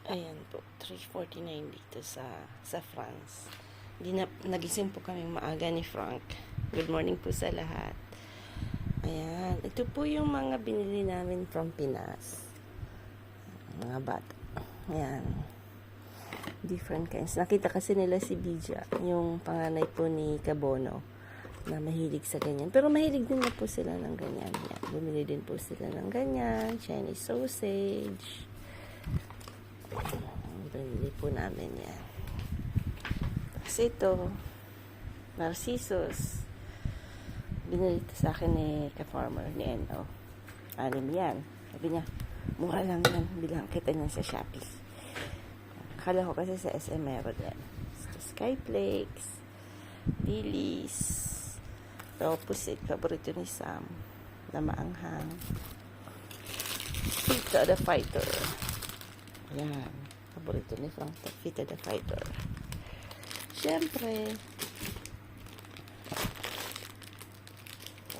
Ayan po, 3:49 dito sa France. Nagising po kaming maaga ni Frank. Good morning po sa lahat. Ayan, ito po yung mga binili namin from Pinas. Mga bata. Ayan. Different kinds. Nakita kasi nila si Bija, yung panganay po ni Kabono, na mahilig sa ganyan. Pero mahilig din na po sila ng ganyan. Yan. Bumili din po sila ng ganyan. Chinese sausage. Binili po namin yan. Tapos ito, Narcissus. Binili ito sa akin ni ka-farmer ni Eno. 6 yan. Sabi niya, mura lang yan. Bilang kita niya sa Shopee. Akala ko kasi sa SM meron yan. Ito, Skyflakes, Lilis, Opposite, paborito ni Sam, na maanghang. Pizza the Fighter. Ayan. Paborito ni Frank, Pizza the Fighter. Siyempre,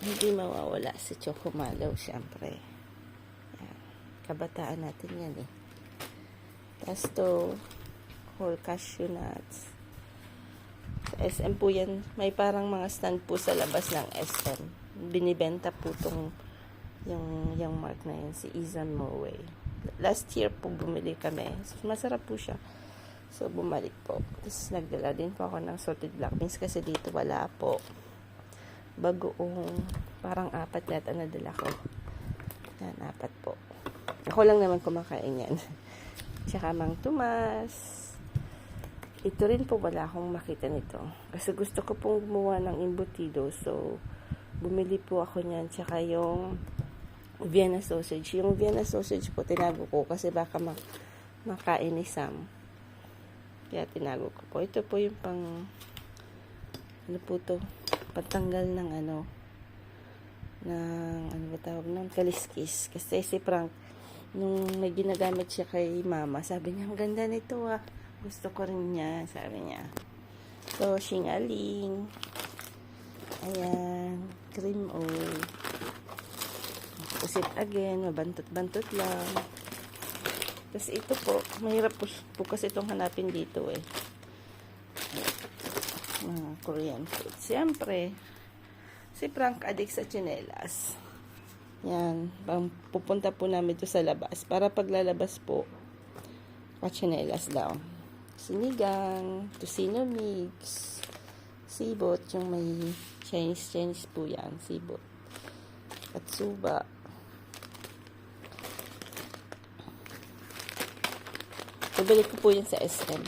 hindi mawawala si Chocomalaw, siyempre. Ayan. Kabataan natin yan eh. Tapos to, whole cashew nuts. Sa SM po yan, may parang mga stand po sa labas ng SM. Binibenta po tong yung mark na yun, si Izan Moway. Last year po bumili kami. So, masarap po siya. So, bumalik po. Tapos, nagdala din po ako ng salted black beans kasi dito wala po. Bagoong, parang 4 yata nadala ko. Yan, 4 po. Ako lang naman kumakain yan. Tsaka Mang Tomas. Ito rin po wala akong makita nito. Kasi gusto ko pong gumawa ng embutido. So, bumili po ako niyan. Tsaka yung Vienna sausage. Yung Vienna sausage po, tinago ko kasi baka makain ni Sam. Kaya tinago ko po. Ito po yung ano po to? Patanggal ng ano ba tawag ng kaliskis. Kasi si Frank, nung may ginagamit siya kay mama, sabi niya, ang ganda nito ah. Gusto ko rin niya, sabi niya. So, singaling. Ayan. Cream oil. Pusit again, mabantot-bantot lang. Tapos ito po, mahirap po kasi itong hanapin dito eh. Korean food. Siyempre, si Frank addict sa tsinelas. Yan, pupunta po namin ito sa labas. Para paglalabas po, tsinelas daw. Sinigang, tocino mix, sibot, yung may Chinese po yan, sibot. Katsuba. Ibalik ko po yun sa SM.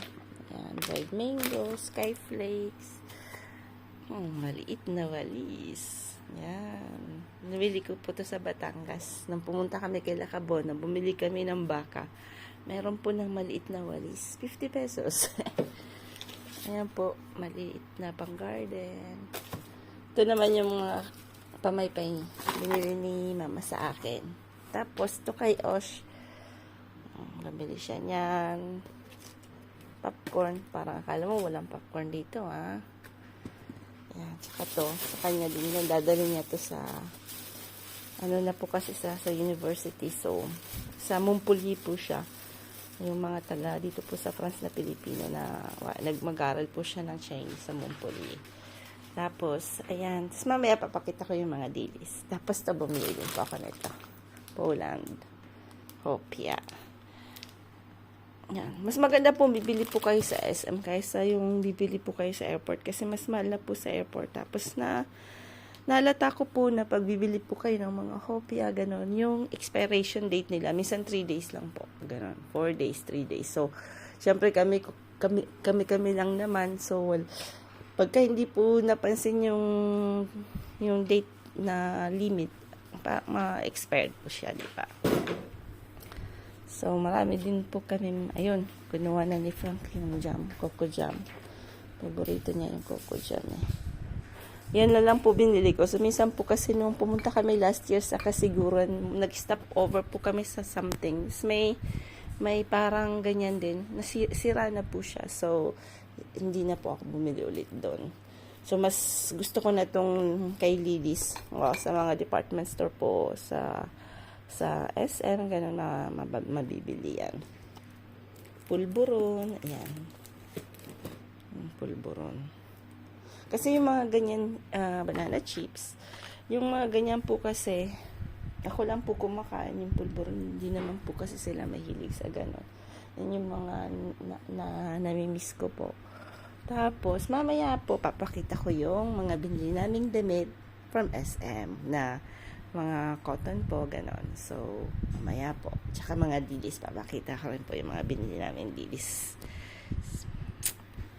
Ayan, dried mango, skyflakes. Maliit na walis. Yan. Nabili ko po to sa Batangas. Nang pumunta kami kay Lacabona, bumili kami ng baka. Meron po ng maliit na walis. 50 pesos. Ayan po, maliit na pang garden. Ito naman yung mga pamaypay binili ni mama sa akin. Tapos, to kay Osh. Nabili siya niyan. Popcorn. Parang akala mo walang popcorn dito, ha? Yan. Tsaka to. Sa kanya din yan. Dadali niya to sa ano na po kasi sa university. So, sa Montpellier po siya. Yung mga taga dito po sa France na Pilipino na nagmag-aral po siya ng Chinese sa Montpellier. Tapos, ayan. Tapos mamaya papakita ko yung mga dilis. Tapos to bumili din po ako nito. Poland. Hopia. Yan. Mas maganda po bibili po kayo sa SM kaysa yung bibili po kayo sa airport kasi mas mahal na po sa airport. Tapos nalata ko po na pag bibili po kayo ng mga hopia, ganon, yung expiration date nila, minsan 3 days lang po, ganon, 4 days, 3 days. So, syempre kami lang naman, so, pagka hindi po napansin yung date na limit, ma-expired po siya, di ba? So, marami din po kami, ayun, kinuha na ni Frank yung jam, coco jam. Paborito niya yung coco jam eh. Yan na lang po binili ko. So, minsan po kasi nung pumunta kami last year sa Kasiguran, nag-stop over po kami sa something. May parang ganyan din. Nasira na po siya. So, hindi na po ako bumili ulit doon. So, mas gusto ko na itong kay Lilis. Sa mga department store po, sa SM, ganun na mabibili yan. pulburon. Ayan. Yung pulburon. Kasi yung mga ganyan banana chips, yung mga ganyan po kasi, ako lang po kumakain yung pulburon. Hindi naman po kasi sila mahilig sa ganon. Yan yung mga namimiss ko po. Tapos, mamaya po, papakita ko yung mga binili naming damit from SM na mga cotton po, ganon. So, mamaya po. Tsaka mga dilis, papakita ko rin po yung mga binili namin dilis.